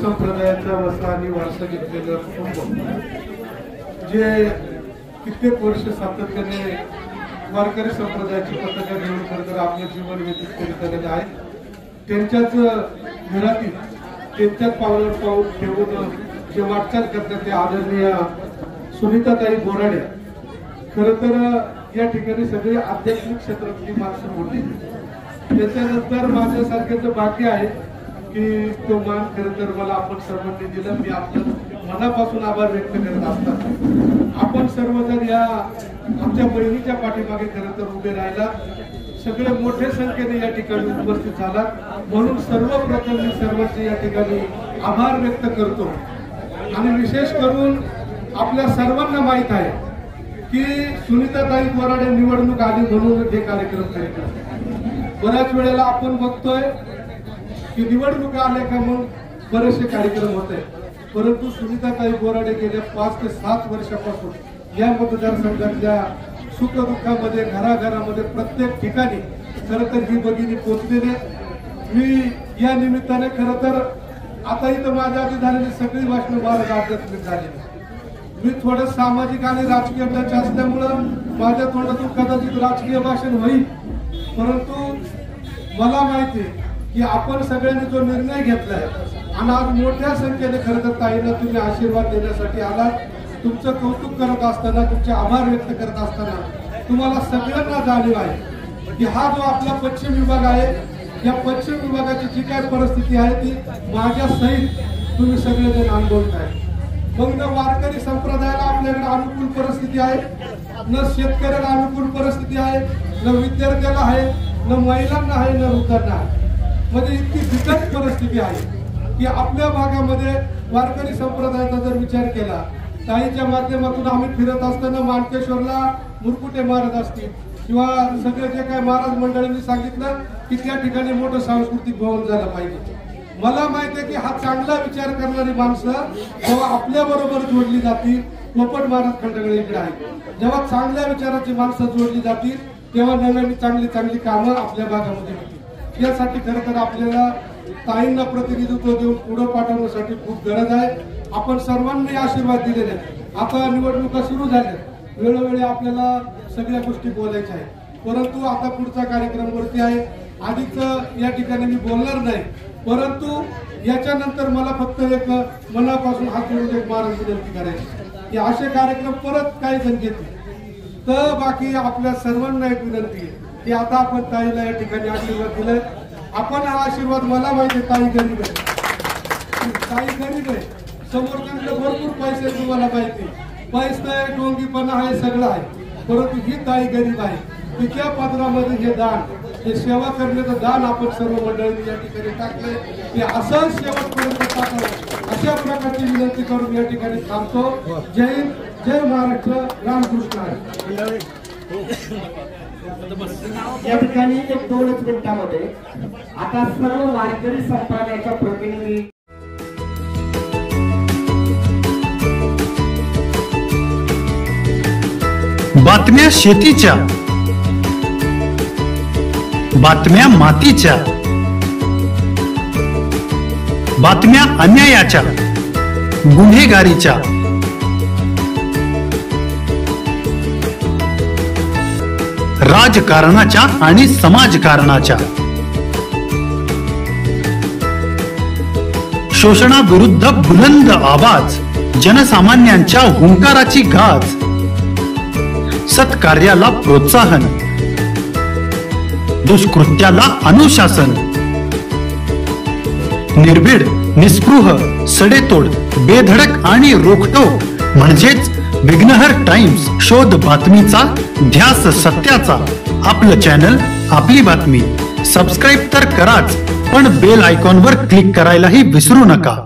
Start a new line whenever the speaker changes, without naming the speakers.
संप्रदायाचा वसा आणि वारसा घेतलेलं कुटुंब जे कित्येक वर्ष सातत्याने वारकरी संप्रदायाची पताका घेऊन खरं आपलं जीवन व्यतीत करीत आलेलं आहे, त्यांच्याच घरातील त्यांच्याच पावलावर पाऊल ठेवून जे वाटचाल करतात ते आदरणीय सुनीताताई बोराडे. खरं तर या ठिकाणी सगळी आध्यात्मिक क्षेत्रातली माणसं मोठी. त्याच्यानंतर माझ्यासारख्याचं बाकी आहे की तो मान खरं तर मला आपण सर्वांनी दिला. मी आपलं मनापासून आभार व्यक्त करत असतात. आपण सर्वजण या आमच्या बहिणीच्या पाठीमागे खरं तर उभे राहिला, सगळे मोठ्या संख्येने या ठिकाणी उपस्थित झालात, म्हणून सर्वप्रथम मी सर्वांचे या ठिकाणी आभार व्यक्त करतो. आणि विशेष करून आपल्या सर्वांना माहित आहे की सुनीताताई बोराडे निवडणूक आली म्हणून हे कार्यक्रम करीत. बऱ्याच वेळेला आपण बघतोय की निवडणूक आल्या का मग बरेचसे कार्यक्रम होते, परंतु सुनीताताई बोराडे गेल्या 5 ते 7 वर्षापासून या मतदारसंघातल्या सुखदुःखामध्ये घराघरामध्ये प्रत्येक ठिकाणी खरं तर ही भगिनी पोचलेली. मी या निमित्ताने खरं तर आता इथं माझ्या आधी झालेली सगळी भाषण भारत आध्यात्मिक झालेली. मी थोडं सामाजिक आणि राजकीय टच असल्यामुळं माझ्या तोंडातून कदाचित राजकीय भाषण होईल, परंतु मला माहिती आहे की आपण सगळ्यांनी जो निर्णय घेतलाय आणि आज मोठ्या संख्येने खरं तर ताईंना तुम्ही आशीर्वाद देण्यासाठी आलात. तुमचं कौतुक करत असताना, तुमचे आभार व्यक्त करत असताना तुम्हाला सगळ्यांना जाणीव आहे की हा जो आपला पश्चिम विभाग आहे, या पश्चिम विभागाची जी काय परिस्थिती आहे ती माझ्या सहित तुम्ही सगळेजण अनुभवताय. मग न वारकरी संप्रदायाला आपल्याकडे अनुकूल परिस्थिती आहे, न शेतकऱ्याला अनुकूल परिस्थिती आहे, न विद्यार्थ्याला आहे, न महिलांना आहे, न वृद्धांना आहे. म्हणजे इतकी बिकट परिस्थिती आहे की आपल्या भागामध्ये वारकरी संप्रदायाचा जर विचार केला, ताईच्या माध्यमातून आम्ही फिरत असताना मानकेश्वरला मुरकुटे महाराज असतील किंवा सगळे जे काय महाराज मंडळींनी सांगितलं की त्या ठिकाणी मोठं सांस्कृतिक भवन झालं पाहिजे. मला माहिती आहे की हा चांगला विचार करणारी माणसं जेव्हा आपल्या बरोबर जोडली जातील, पोपट महाराज खंडगळे इकडे आहे, जेव्हा चांगल्या विचाराची माणसं जोडली जातील तेव्हा नव्याने चांगली चांगली कामं आपल्या भागामध्ये होतील. यासाठी खरं तर आपल्याला ताईंना प्रतिनिधित्व देऊन पुढे पाठवण्यासाठी खूप गरज आहे. आपण सर्वांनी आशीर्वाद दिलेले. आता निवडणुका सुरू झाल्या, वेळोवेळी आपल्याला सगळ्या गोष्टी बोलायच्या आहेत, परंतु आता पुढचा कार्यक्रम वरती आहे. आधीच या ठिकाणी मी बोलणार नाही, परंतु याच्यानंतर मला फक्त एक मनापासून हात जोडून एक महाराज विनंती करायची की असे कार्यक्रम परत काही जण घेतील. तर बाकी आपल्या सर्वांना एक विनंती आहे की आता आपण ताईला या ठिकाणी आशीर्वाद दिलाय. आपण हा आशीर्वाद, मला माहिती ताई गरीब आहे, ताई गरीब आहे, समोर त्यांना भरपूर पैसे तुम्हाला माहिती, पैसा आहे, डोंगीपणा आहे, सगळं आहे, परंतु ही ताई गरीब आहे. तिच्या पदरामध्ये हे दान, हे सेवा करण्याचं दान आपण सर्व मंडळींनी या ठिकाणी टाकलंय. ते असं शेवटपर्यंत टाकावं अशा प्रकारची विनंती करून या ठिकाणी थांबतो. जय हिंद, जय महाराष्ट्र, रामकृष्ण आहे.
या ठिकाणी एक 2 मिनिटांमध्ये आता सर्व वारकरी संप्रदायाच्या प्रतिनिधी
बातम्या शेतीच्या, बातम्या मातीच्या, बातम्या अन्यायाच्या, गुन्हेगारीच्या, राजकारणाच्या आणि समाजकारणाच्या, शोषणाविरुद्ध बुलंद आवाज, जनसामान्यांच्या हुंकाराची गाज, सत्कार्याला प्रोत्साहन, दुष्कृत्याला अनुशासन, निर्भीड, निस्पृह, सडेतोड, बेधडक आणि रोखटोक म्हणजेच विघ्नहर टाइम्स. शोध बातमीचा, ध्यास सत्याचा. आपलं चॅनल, आपली बातमी. सबस्क्राईब तर कराच, पण बेल आयकॉनवर क्लिक करायलाही विसरू नका.